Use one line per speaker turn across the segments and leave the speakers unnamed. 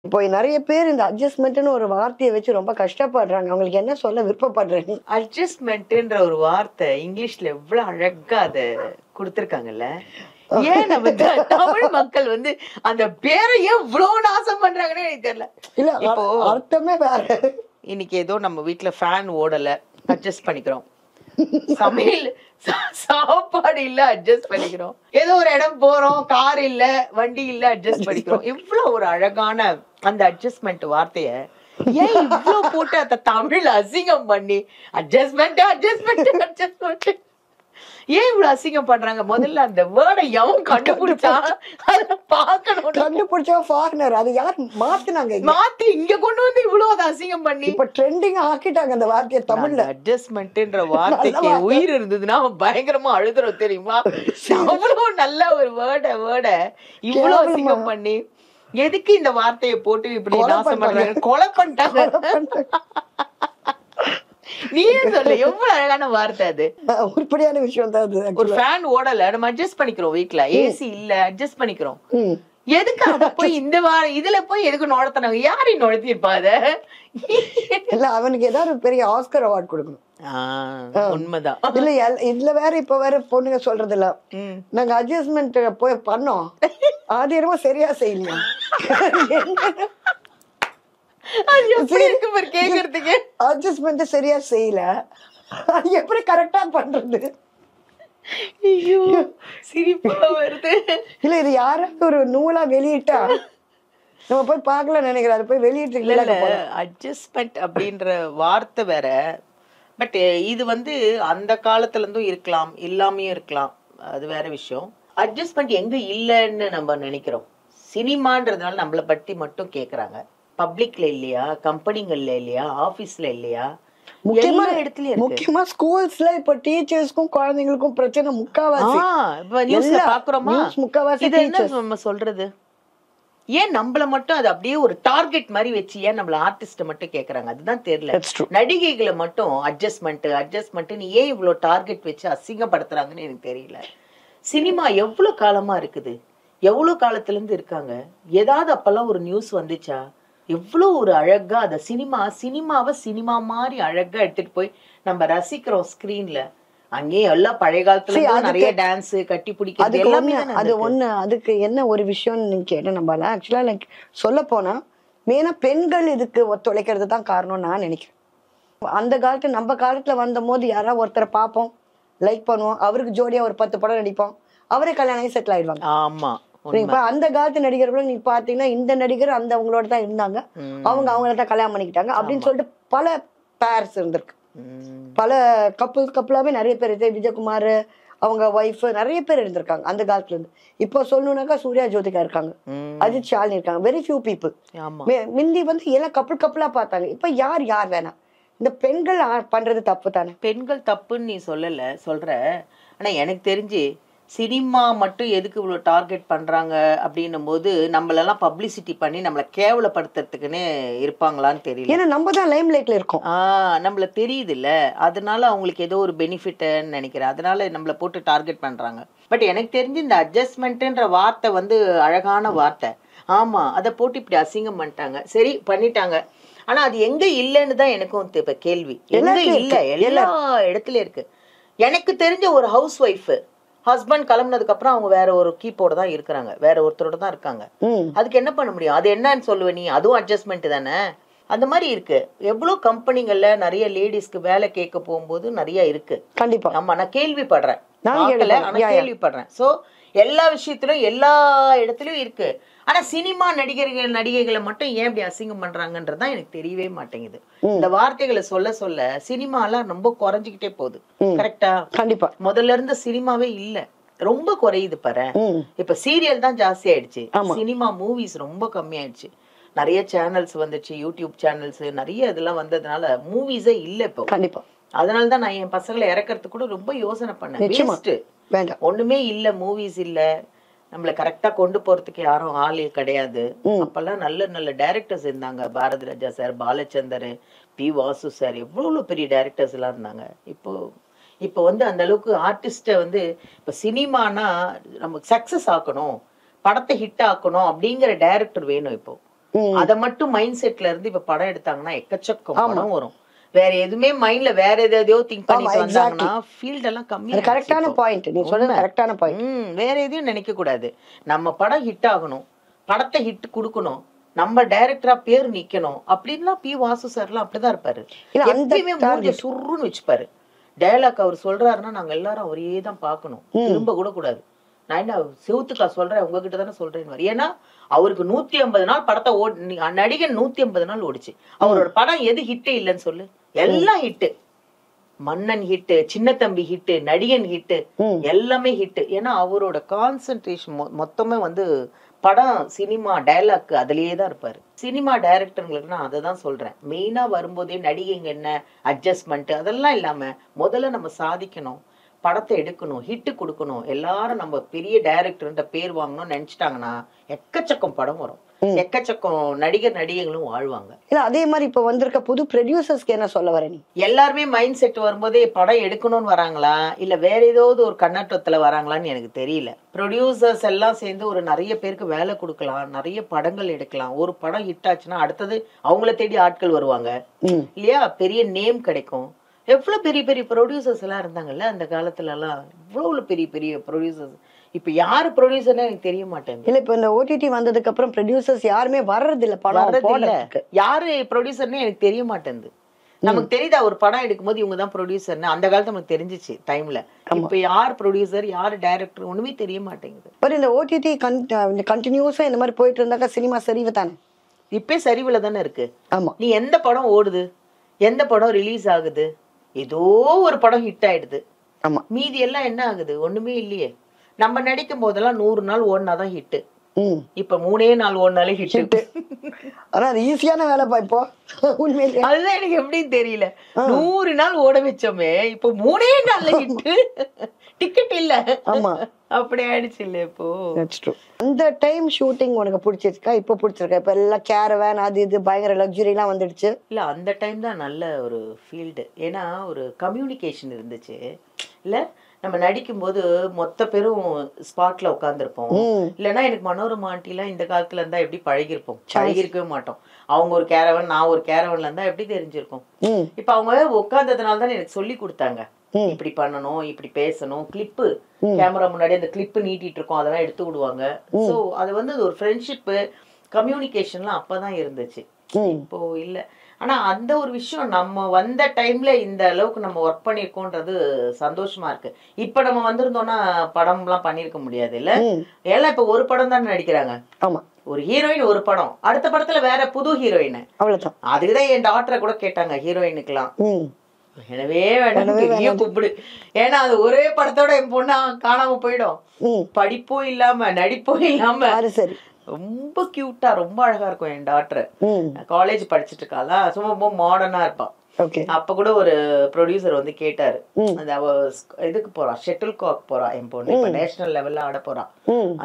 இப்போ நெறைய பேர் இந்த அட்ஜஸ்ட்மென்ட்ன்னு ஒரு வார்த்தைய வச்சு ரொம்ப கஷ்டப்படுறாங்க. அவங்களுக்கு என்ன சொல்ல விருப்பப்படுறீங்க?
அட்ஜஸ்ட்மெண்ட்ன்ற ஒரு வார்த்தை இங்கிலீஷ்ல எவ்வளவு அழகா அத குடுத்திருக்காங்கல்ல. ஏன் நம்ம தமிழ் மக்கள் வந்து அந்த பேரை ஏன் இவ்வளவு நாசம் பண்றாங்கன்னு எனக்கு தெரியல.
இல்ல
இப்போ
அர்த்தமே வேற.
இன்னைக்கு ஏதோ நம்ம வீட்ல ஃபேன் ஓடல, அட்ஜஸ்ட் பண்ணிக்கிறோம். சமையல் சாப்பாடு இல்ல, அட்ஜஸ்ட் பண்ணிக்கிறோம். ஏதோ ஒரு இடம் போறோம், கார் இல்ல, வண்டி இல்ல, அட்ஜஸ்ட் பண்ணிக்கிறோம். இவ்வளவு ஒரு அழகான அந்த அட்ஜஸ்ட்மெண்ட் வார்த்தைய ஏன் இவ்வளவு போட்டு அத தமிழ்ல அசிங்கம் பண்ணி அட்ஜஸ்ட்மெண்ட் அட்ஜஸ்ட்மெண்ட் அட்ஜஸ்ட்மெண்ட் ஏன் இவ்வளவு அசிங்கம் பண்றாங்க? முதல்ல அந்த வேர்டை எவன் கண்டுபிடிச்சா அத பாக்கணும்.
கண்டுபிடிச்சா ஃபாரினர். அது யார் மாத்துனாங்க?
மாத்தி இங்க கொண்டு வந்து இவ்வளவு அதை அசிங்கம் பண்ணி
இப்ப ட்ரெண்டிங் ஆக்கிட்டாங்க அந்த வார்த்தையை தமிழ்ல.
அட்ஜஸ்ட்மெண்ட்ன்ற வார்த்தைக்கு உயிர் இருந்ததுன்னா பயங்கரமா அழுதுறோம் தெரியுமா? அவ்வளவு நல்ல ஒரு வேர்ட இவ்வளவு அசிங்கம் பண்ணி எதுக்கு இந்த வார்த்தையை போட்டு இப்படி நாசம் பண்றாங்க? கொலை பண்ணிட்டாங்க. நீயே சொல்லு, எவ்வளவு அழகான வார்த்தை அது.
உருப்படியான விஷயம் தான் அது.
ஒரு ஃபேன் ஓடல, நம்ம அட்ஜஸ்ட் பண்ணிக்கிறோம். வீட்ல ஏசி இல்ல, அட்ஜஸ்ட் பண்ணிக்கிறோம். எதுக்கு அத போய் இந்த இதுல போய் எதுக்கு நுழைத்தாங்க? யாரை நுழைத்தி இருப்பா அத?
இல்ல அவனுக்கு ஏதாவது ஒரு பெரிய ஆஸ்கர் அவார்ட் கொடுக்கணும்.
உண்மைதான்.
இல்ல இதுல வேற இப்ப வேற பொண்ணுங்க சொல்றது இல்ல, நாங்க அட்ஜஸ்ட்மெண்ட் போய் பண்ணோம், அது என்னமோ சரியா செய்யலையா?
கேக்குறதுக்கு
அட்ஜஸ்ட்மெண்ட் சரியா செய்யல, அது எப்படி கரெக்டா பண்றது?
சிரிப்பா வருது.
இல்ல இது யாராவது ஒரு நூலா வெளியிட்டா நம்ம போய் பார்க்கலாம் நினைக்கிறேன். அது போய் வெளியிட்டு
அட்ஜஸ்ட்மெண்ட் அப்படின்ற வார்த்தை வேற. பட் இது வந்து அந்த காலத்துல இருந்தும் இருக்கலாம், இல்லாமையும் இருக்கலாம், அது வேற விஷயம். அட்ஜஸ்ட்மெண்ட் எங்க இல்லைன்னு நம்ம நினைக்கிறோம். சினிமான்றதுனால நம்மளை பத்தி மட்டும் கேக்குறாங்க. பப்ளிக்ல இல்லையா, கம்பெனிங்கள்ல இல்லையா, ஆபீஸ்ல இல்லையா,
முக்கியமா இடத்துலயும் முக்கியமா ஸ்கூல்ஸ்ல இப்ப டீச்சர்ஸ்க்கும் குழந்தைங்களுக்கும் பிரச்சனை முக்காவாசி.
நியூஸ்ல பாக்குறோமா?
முக்காவாசி
இது என்ன நம்ம சொல்றது? ஏன் நம்மள மட்டும் அது அப்படியே ஒரு டார்கெட் மாதிரி வச்சு ஏன் நம்மள ஆர்டிஸ்ட மட்டும் கேக்குறாங்க? அதுதான் தெரியல. நடிகைகளை மட்டும் அட்ஜஸ்ட்மெண்ட் ஏன் இவ்வளவு டார்கெட் வச்சு அசிங்கப்படுத்துறாங்கன்னு எனக்கு தெரியல. சினிமா எவ்வளவு காலமா இருக்குது, எவ்வளவு காலத்துல இருந்து இருக்காங்க. ஏதாவது அப்பெல்லாம் ஒரு நியூஸ் வந்துச்சா? எவ்வளவு ஒரு அழகா அத சினிமாவை சினிமா மாதிரி அழகா எடுத்துட்டு போய் நம்ம ரசிக்கிறோம் ஸ்கிரீன்ல. அங்கேயே எல்லாம் பழைய காலத்துல நிறைய டான்ஸ், கட்டி பிடிக்கிறது எல்லாமே.
அது ஒண்ணு. அதுக்கு என்ன ஒரு விஷயம் நீங்க கேட்ட நம்மள ஆக்சுவலா லைக் சொல்ல போனா மெயினா பெண்கள் இதுக்கு ஒத்துழைக்கிறது தான் காரணம் நான் நினைக்கிறேன். அந்த காலத்துல நம்ம காலத்துல வந்த போது யாராவது ஒருத்தரை பார்ப்போம், லைக் பண்ணுவோம், அவருக்கு ஜோடியா ஒரு 10 படம் நடிப்போம், அவரே கல்யாணம் ஆகி செட்டில் ஆயிடுவாங்க.
ஆமா.
இப்ப அந்த காலத்து நடிகர்களும் நீங்க பாத்தீங்கன்னா இந்த நடிகர் அந்த அவங்களோட தான் இருந்தாங்க, அவங்கள தான் கல்யாணம் பண்ணிக்கிட்டாங்க அப்படின்னு சொல்லிட்டு பல பேர்ஸ் இருந்திருக்கு. பல கப்புளாவே நிறைய பேர். விஜயகுமார் அவங்க ஒய்ஃப் நிறைய பேர் இருந்திருக்காங்க அந்த காலத்துல இருந்து. இப்போ சொல்லணும்னாக்கா சூர்யா ஜோதிகா இருக்காங்க, அஜித் ஷாலினி இருக்காங்க, வெரி ஃபியூ பீப்புள். முந்தி வந்து எல்லாம் கப்புளா பார்த்தாங்க. இப்ப யார் வேணாம். இந்த பெண்கள் பண்றது தப்பு தானே?
பெண்கள் தப்புன்னு நீ சொல்ற. ஆனா எனக்கு தெரிஞ்சு சினிமா மட்டும் எதுக்கு இவ்வளவு டார்கெட் பண்றாங்க அப்படின்னும் போது நம்மளெல்லாம் பப்ளிசிட்டி பண்ணி நம்மளை கேவலப்படுத்துறதுக்குன்னு இருப்பாங்களான்னு தெரியல.
ஏன்னா நம்ம தான் லைம் லைட்ல இருக்கோம்.
நம்மள தெரியுது இல்ல, அதனால அவங்களுக்கு ஏதோ ஒரு பெனிஃபிட்னு நினைக்கிறேன். அதனால நம்மளை போட்டு டார்கெட் பண்றாங்க. பட் எனக்கு தெரிஞ்சு இந்த அட்ஜஸ்ட்மெண்ட்ன்ற வார்த்தை வந்து அழகான வார்த்தை. ஆமா, அதை போட்டு இப்படி அசிங்கம் பண்ணிட்டாங்க, சரி பண்ணிட்டாங்க. ஆனா அது எங்க இல்லைன்னு தான் எனக்கும் இப்ப கேள்வி. எங்க இல்ல? எல்லா இடத்துலயும் இருக்கு. எனக்கு தெரிஞ்ச ஒரு ஹவுஸ் ஒய்ஃப் ஹஸ்பண்ட் கிளம்புனதுக்கு அப்புறம் அவங்க வேற ஒரு கீப்போட தான் இருக்கிறாங்க, வேற ஒருத்தரோட தான் இருக்காங்க. அதுக்கு என்ன பண்ண முடியும்? அது என்னன்னு சொல்லுவ நீ? அதுவும் அட்ஜஸ்ட்மெண்ட் தானே. அந்த மாதிரி இருக்கு. எவ்வளவு கம்பெனிகள்ல நிறைய லேடிஸ்க்கு வேலை கேட்க போகும்போது நிறைய இருக்கு.
கண்டிப்பா.
ஆமா, நான் கேள்விப்படுறேன். கேள்விப்படுறேன். சோ எல்லா விஷயத்திலும் எல்லா இடத்துலயும் இருக்கு. ஆனா சினிமா நடிகைகளை மட்டும் ஏன் இப்படி அசிங்கம் பண்றாங்கன்றதுதான் எனக்கு தெரியவே மாட்டேங்குது. இந்த வார்த்தைகளை சொல்ல சினிமா எல்லாம் ரொம்ப குறைஞ்சுக்கிட்டே போகுது. கரெக்டா?
கண்டிப்பா.
முதல்ல இருந்த சினிமாவே இல்ல, ரொம்ப குறையுது பாரு. இப்ப சீரியல் தான் ஜாஸ்தி ஆயிடுச்சு, சினிமா மூவிஸ் ரொம்ப கம்மி ஆயிடுச்சு. நிறைய சேனல்ஸ் வந்துச்சு, யூடியூப் சேனல்ஸ் நிறைய இதெல்லாம் வந்ததுனால மூவிஸே இல்ல இப்போ.
கண்டிப்பா.
அதனாலதான் நான் என் பசங்களை இறக்கறதுக்கு கூட ரொம்ப யோசனை பண்ணேன். ஒண்ணுமே இல்ல, மூவிஸ் இல்ல, நம்மள கரெக்டா கொண்டு போறதுக்கு யாரும் ஆள் கிடையாது. அப்பெல்லாம் நல்ல நல்ல டைரக்டர்ஸ் இருந்தாங்க. Bharathi Raja sir, Balachander, P Vasu sir, எவ்வளவு பெரிய டைரக்டர்ஸ் எல்லாம் இருந்தாங்க. இப்போ வந்து அந்த அளவுக்கு ஆர்டிஸ்ட வந்து இப்ப சினிமானா நமக்கு சக்சஸ் ஆக்கணும், படத்தை ஹிட் ஆக்கணும் அப்படிங்கிற டைரக்டர் வேணும் இப்போ. அத மட்டும் மைண்ட் செட்ல இருந்து இப்ப படம் எடுத்தாங்கன்னா எக்கச்சக்கம் படம் வரும். வேற எதுவுமே மைண்ட்ல வேற எதையோ திங்க் பண்ணிட்டு வந்தாங்கன்னா ஃபீல்ட் எல்லாம் கம்மி.
கரெக்டான பாயிண்ட், நீ சொல்றது கரெக்டான பாயிண்ட்.
வேற எதையும் நினைக்க கூடாது. நம்ம படம் ஹிட் ஆகணும், படத்தை ஹிட் கொடுக்கணும், நம்ம டைரக்டரா பேர் நிக்கணும் அப்படின்னா பி வாசு சார்லாம் அப்படிதான் இருப்பாரு. எப்பயுமே மூஞ்ச சுருன்னு வச்சுப்பாரு. டயலாக் அவர் சொல்றாருன்னா நாங்க எல்லாரும் அவரையே தான் பார்க்கணும், திரும்ப கூட கூடாது. நான் என்ன செவுத்துக்கா சொல்றேன், உங்ககிட்ட தானே சொல்றேன்னு. ஏன்னா அவருக்கு 150 நாள் படத்தை நடிகன் 150 நாள் ஓடிச்சு. அவரோட படம் எது ஹிட்டே இல்லைன்னு சொல்லு? எல்லாம் ஹிட்டு. மன்னன் ஹிட்டு, சின்ன தம்பி ஹிட்டு, நடிகன் ஹிட்டு, எல்லாமே ஹிட்டு. ஏன்னா அவரோட கான்சென்ட்ரேஷன் மொத்தமே வந்து படம், சினிமா, டயலாக் அதுலயே தான் இருப்பாரு. சினிமா டைரக்டர்களுக்கு நான் அதை தான் சொல்றேன். மெயினா வரும்போதே நடிகைங்க என்ன அட்ஜஸ்ட்மெண்ட் அதெல்லாம் இல்லாம முதல்ல நம்ம சாதிக்கணும், படத்தை எடுக்கணும், ஹிட்டு கொடுக்கணும். எல்லாரும் நம்ம பெரிய டைரக்டர்ன்ற பேர் வாங்கணும்னு நினைச்சிட்டாங்கன்னா எக்கச்சக்கம் படம் வரும், எக்கச்சக்கம் நடிகர் நடிகைகளும் வாழ்வாங்க.
இல்ல அதே மாதிரி இப்ப வந்திருக்க புது ப்ரொடியூசர்ஸ்க்கு என்ன சொல்ல வர நீ?
எல்லாருமே மைண்ட் செட் வரும்போதே படம் எடுக்கணும்னு வராங்களா இல்ல வேற ஏதாவது ஒரு கண்ணோட்டத்துல வராங்களான்னு எனக்கு தெரியல. ப்ரொடியூசர்ஸ் எல்லாம் சேர்ந்து ஒரு நிறைய பேருக்கு வேலை கொடுக்கலாம், நிறைய படங்கள் எடுக்கலாம். ஒரு படம் ஹிட் ஆச்சுன்னா அடுத்தது அவங்கள தேடி ஆட்கள் வருவாங்க இல்லையா, பெரிய நேம் கிடைக்கும். எவ்வளவு பெரிய பெரிய ப்ரொடியூசர்ஸ் எல்லாம் இருந்தாங்கல்ல அந்த காலத்துல எல்லாம், இவ்வளவு பெரிய பெரிய ப்ரொடியூசர்ஸ். இப்ப யாரு ப்ரொடியூசர்னு எனக்கு தெரிய மாட்டேங்குது.
இல்ல இப்ப இந்த ஓடிடி வந்ததுக்கு அப்புறம் ப்ரொடியூசர்ஸ் யாருமே வர்றது இல்ல, படம் போடுறதுக்கு.
யாரு ப்ரொடியூசர்னு எனக்கு தெரிய மாட்டேங்குது. நமக்கு தெரியுதா ஒரு படம் எடுக்கும்போது இவங்க தான் ப்ரொடியூசர்னு? அந்த காலத்துல நமக்கு தெரிஞ்சிச்சு டைம்ல. இப்ப யார் ப்ரொடியூசர் யாரு டைரக்டர் ஒண்ணுமே தெரிய மாட்டேங்குது.
பட் இந்த ஓடிடி கண்டினியூஸா இந்த மாதிரி போயிட்டு இருந்தாக்கா சினிமா சரிவு தானே?
இப்ப சரிவுல தானே இருக்கு.
ஆமா,
நீ எந்த படம் ஓடுது, எந்த படம் ரிலீஸ் ஆகுது, ஏதோ ஒரு படம் ஹிட் ஆயிடுது.
ஆமா,
மீதி எல்லாம் என்ன ஆகுது? ஒண்ணுமே இல்லையே. நம்ம நடிக்கும் போதெல்லாம் 100 நாள் ஓடினாதான் ஹிட். இப்ப 3 நாள் ஓடினாலே ஹிட்.
ஆனா அது ஈஸியான வேலைப்பா இப்போ. உண்மையிலே
அதுதான் எனக்கு எப்படின்னு தெரியல. 100 நாள் ஓட வச்சோமே, இப்போ 3 நாள்ல ஹிட். டிக்கெட் இல்ல.
ஆமா,
அப்படி ஆயிடுச்சு இல்ல இப்போ.
அந்த டைம் ஷூட்டிங் உனக்கு பிடிச்சிருக்கா இப்ப பிடிச்சிருக்கா? இப்ப எல்லாம் கேரவேன் அது இது பயங்கர லக்ஸுரி எல்லாம் வந்துடுச்சு
இல்ல. அந்த டைம் தான் நல்ல ஒரு ஃபீல்டு. ஏன்னா ஒரு கம்யூனிகேஷன் இருந்துச்சு இல்ல. நம்ம நடிக்கும் போது மொத்த பேரும் ஸ்பாட்ல உட்காந்துருப்போம். இல்லைன்னா எனக்கு மனோரமா ஆண்டிலாம் இந்த காலத்துல இருந்தா எப்படி பழகிருப்போம்? பழகிருக்கவே மாட்டோம். அவங்க ஒரு கேரவன், நான் ஒரு கேரவன்ல இருந்தா எப்படி தெரிஞ்சிருக்கும்? இப்ப அவங்க உட்கார்ந்ததுனால தான் எனக்கு சொல்லி கொடுத்தாங்க. இப்படி பண்ணணும், இப்படி பேசணும், கிளிப்பு கேமரா முன்னாடி அந்த கிளிப்பு நீட்டிட்டு இருக்கோம், அதெல்லாம் எடுத்து விடுவாங்க. சோ அது வந்து ஒரு ஃப்ரெண்ட்ஷிப்பு, கம்யூனிகேஷன்லாம் அப்பதான் இருந்துச்சு, இப்போ இல்ல. ஆனா அந்த ஒரு விஷயம் நம்ம வந்த டைம்ல இந்த அளவுக்கு நம்ம ஒர்க் பண்ணிருக்கோன்றது சந்தோஷமா இருக்கு. இப்ப நம்ம வந்திருந்தோம்னா படம் எல்லாம் பண்ணிருக்க முடியாது இல்ல. எல்லாம் இப்ப ஒரு படம் தான் நடிக்கிறாங்க.
ஆமா,
ஒரு ஹீரோயின் ஒரு படம், அடுத்த படத்துல வேற புது ஹீரோயின், அவ்வளவுதான். அதுக்குதான் என் டாக்டரை கூட கேட்டாங்க ஹீரோயினுக்குலாம். எனவே வேண்டாம், பெரிய கூப்பிடு. ஏன்னா அது ஒரே படத்தோட என் பொண்ணா காணாம போயிடும். படிப்பும் இல்லாம நடிப்பும் இல்லாம
சரி
ரொம்ப கியூட்டா ரொம்ப அழகா இருக்கும் என் டாக்டர். காலேஜ் படிச்சுட்டு இருக்காளா, சும்மா ரொம்ப மாடர்னா இருப்பான். அப்ப கூட ஒரு ப்ரொடியூசர் வந்து கேட்டாரு, அந்த அவ இதுக்கு போறா, ஷட்டில் காக் போறா என் பொண்ணு, இப்ப நேஷனல் லெவல்ல ஆட போறா.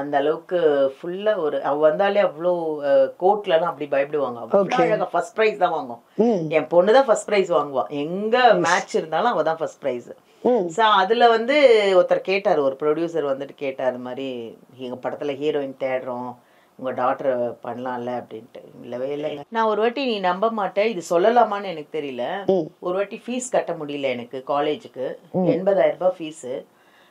அந்த அளவுக்கு ஃபுல்லா ஒரு அவ வந்தாலே அவ்வளோ கோர்ட்ல எல்லாம் அப்படி பயப்படுவாங்க. அவ்வளவு அழகா ஃபர்ஸ்ட் பிரைஸ் தான் வாங்குவோம். என் பொண்ணுதான் ஃபர்ஸ்ட் பிரைஸ் வாங்குவா. எங்க மேட்ச் இருந்தாலும் அவ தான் ஃபர்ஸ்ட் பிரைஸ். அதுல வந்து ஒருத்தர் கேட்டாரு, ஒரு ப்ரொடியூசர் வந்துட்டு கேட்டாரு, மாதிரி எங்க படத்துல ஹீரோயின் தேடுறோம், உங்க டாக்டர் பண்ணலாம்ல அப்படின்ட்டு. இல்லவே இல்லைங்க. நான் ஒரு வாட்டி, நீ நம்ப மாட்டேன், இது சொல்லலாமான்னு எனக்கு தெரியல, ஒரு வாட்டி ஃபீஸ் கட்ட முடியல எனக்கு காலேஜுக்கு, 80,000 ரூபாய் ஃபீஸு.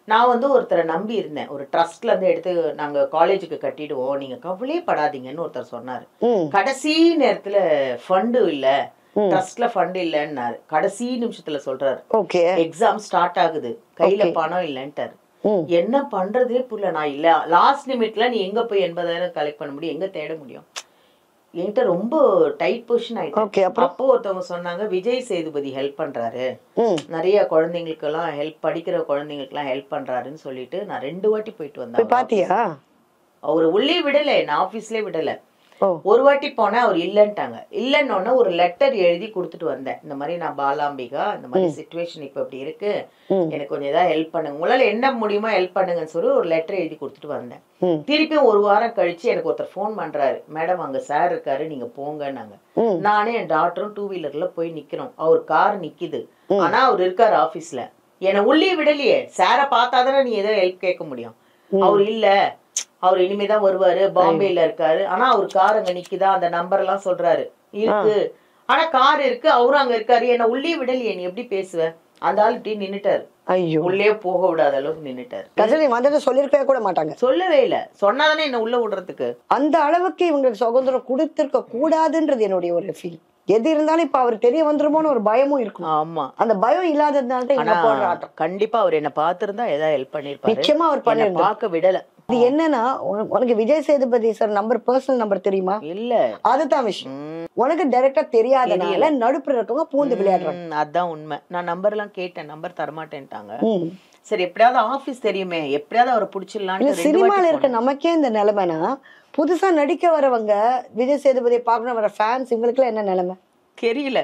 நான் வந்து ஒருத்தரை நம்பி இருந்தேன், ஒரு ட்ரஸ்ட்ல இருந்து எடுத்து நாங்க காலேஜுக்கு கட்டிடுவோம், நீங்க கவலையே படாதீங்கன்னு ஒருத்தர் சொன்னாரு. கடைசி நேரத்துல ஃபண்டு இல்ல, ட்ரஸ்ட்ல ஃபண்ட் இல்லன்னாரு. கடைசி நிமிஷத்துல சொல்றாரு, எக்ஸாம் ஸ்டார்ட் ஆகுது, கையில பணம் இல்லன்ட்டாரு. என்ன பண்றதே புரியல. நான் இல்ல லாஸ்ட் நிமிட்ல நீ எங்க போய் 80,000 கலெக்ட் பண்ண முடியும், எங்க தேட முடியும்? என்கிட்ட ரொம்ப டைட் பொசிஷன் ஆயிடுச்சு. அப்போ ஒருத்தவங்க சொன்னாங்க, விஜய் சேதுபதி ஹெல்ப் பண்றாரு, நிறைய குழந்தைங்களுக்கு எல்லாம் ஹெல்ப், படிக்கிற குழந்தைங்களுக்கு எல்லாம் ஹெல்ப் பண்றாருன்னு சொல்லிட்டு நான் 2 வாட்டி போயிட்டு வந்தேன். பாத்தியா? அவரு உள்ளே விடல, என்ன ஆபீஸ்லயே விடல. ஒரு வாட்டி போனா அவர் இல்லன்ட்டாங்க. இல்லன்னு ஒரு லெட்டர் எழுதி கொடுத்துட்டு வந்தேன், இந்த மாதிரி நான் பாலாம்பிகா, இந்த மாதிரி சிச்சுவேஷன் இப்ப இப்படி இருக்கு, எனக்கு கொஞ்சம் ஏதாவது ஹெல்ப் பண்ணுங்க, உங்களால என்ன முடியுமோ ஹெல்ப் பண்ணுங்கன்னு சொல்லி ஒரு லெட்டர் எழுதி கொடுத்துட்டு வந்தேன். திருப்பியும் ஒரு வாரம் கழிச்சு எனக்கு ஒருத்தர் போன் பண்றாரு, மேடம் அங்க சார் இருக்காரு, நீங்க போங்கன்னாங்க. நானே என் டாக்டரும் 2 வீலர்ல போய் நிக்கிறோம். அவர் கார் நிக்குது, ஆனா அவர் இருக்காரு ஆபீஸ்ல. என்னை உள்ளே விடலையே. சாரை பார்த்தாதானே நீ ஏதோ ஹெல்ப் கேட்க முடியும். அவர் இல்ல, அவர் இனிமேதான் வருவாரு, பாம்பேல இருக்காரு, ஆனா அவர் கார் அங்க நிக்குதா, அந்த நம்பர் எல்லாம் சொல்றாரு இருக்கு, ஆனா கார் இருக்கு, அவரும் அங்க இருக்காரு, என்ன உள்ளே விடலையே, நீ எப்படி பேசுவ? அந்த ஆள் இப்படி நின்னுட்டாரு,
ஐயோ
உள்ளே போக விடாத அளவுக்கு நின்னுட்டாரு.
கஜினி வந்ததை சொல்லிருக்கவே கூட மாட்டாங்க.
சொல்லவே இல்ல, சொன்னாதானே என்ன உள்ள விடுறதுக்கு.
அந்த அளவுக்கு இவங்களுக்கு சுதந்திரம் கொடுத்திருக்க கூடாதுன்றது என்னுடைய ஒரு ஃபீல். எது இருந்தாலும் இப்ப அவர் தெரிய வந்துருமோன்னு ஒரு பயமும் இருக்கும்.
ஆமா,
அந்த பயம் இல்லாததுனால தான் இவங்க போடுற ஆட்டம்.
கண்டிப்பா அவர் என்ன பாத்திருந்தா ஏதாவது ஹெல்ப் பண்ணிருப்பாரு.
நிச்சயமா அவர் பண்ணிருந்தார்.
பார்க்க விடல.
இது என்னன்னா, உனக்கு Vijay Sethupathi sir number, personal number தெரியுமா?
இல்ல,
அதுதான் விஷயம். உனக்கு டைரக்டா தெரியாதனால நடுப்புற இருக்கவங்க பூந்து விளையாடுறாங்க.
அதான் உண்மை. நான் நம்பர் எல்லாம் கேட்டேன், நம்பர் தரமாட்டேன்ட்டாங்க. சரி, எப்படியாவது ஆபீஸ் தெரியுமே, எப்படியாவது அவரை பிடிச்சிடலான்னு.
சினிமால இருக்க நமக்கே இந்த நிலைமைனா, புதுசா நடிக்க வரவங்க விஜய் சேதுபதியை பார்க்கணும் வர ஃபேன்ஸ், இவங்களுக்கு எல்லாம் என்ன நிலைமை தெரியல.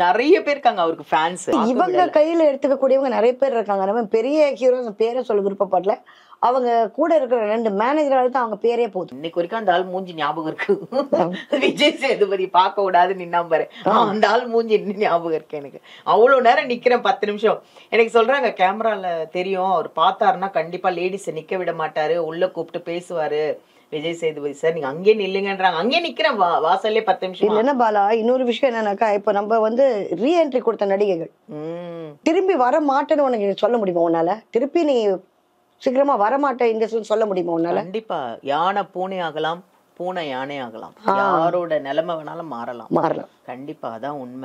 நிறைய பேர் இருக்காங்க அவருக்கு ஃபேன்ஸ்.
இவங்க கையில எடுத்துக்க கூடியவங்க நிறைய பேர் இருக்காங்க. நம்ம பெரிய ஹீரோஸ் பேரை சொல்ல விருப்பப்படல, அவங்க கூட இருக்கிற 2 மேனேஜரால தான் அவங்க பேரே போதும்.
இன்னைக்கு வரைக்கும் அந்த ஆள் மூஞ்சி ஞாபகம் இருக்கு. விஜய் சேதுபதி பார்க்க விடாது நின்னா பாரு, அந்த ஆள் மூஞ்சி இன்னும் ஞாபகம் இருக்கு எனக்கு. அவ்வளவு நேரம் நிக்கிறேன், 10 நிமிஷம். எனக்கு சொல்றாங்க கேமரால தெரியும், அவர் பார்த்தாருன்னா கண்டிப்பா லேடிஸை நிக்க விட மாட்டாரு, உள்ள கூப்பிட்டு பேசுவாரு விஜய் சேதுபதி சார், நீங்க அங்கே நில்லுங்கன்றாங்க. அங்கே நிக்கிறேன் வாசல்லே 10 நிமிஷம்.
என்ன பாலா, இன்னொரு விஷயம் என்னன்னாக்கா, இப்ப நம்ம வந்து ரீஎன்ட்ரி கொடுத்த நடிகைகள் திரும்பி வர மாட்டேன்னு உனக்கு சொல்ல முடியுமா உன்னால? திருப்பி நீ சீக்கிரமா வரமாட்டேன் இண்டஸ்ட்ரி சொல்ல முடியுமா உன்னால?
கண்டிப்பா. யானை பூனை ஆகலாம், பூனை யானை ஆகலாம், யாரோட நிலைமை வேணாலும் மாறலாம்.
மாறலாம்.
கண்டிப்பா, அதான் உண்மை.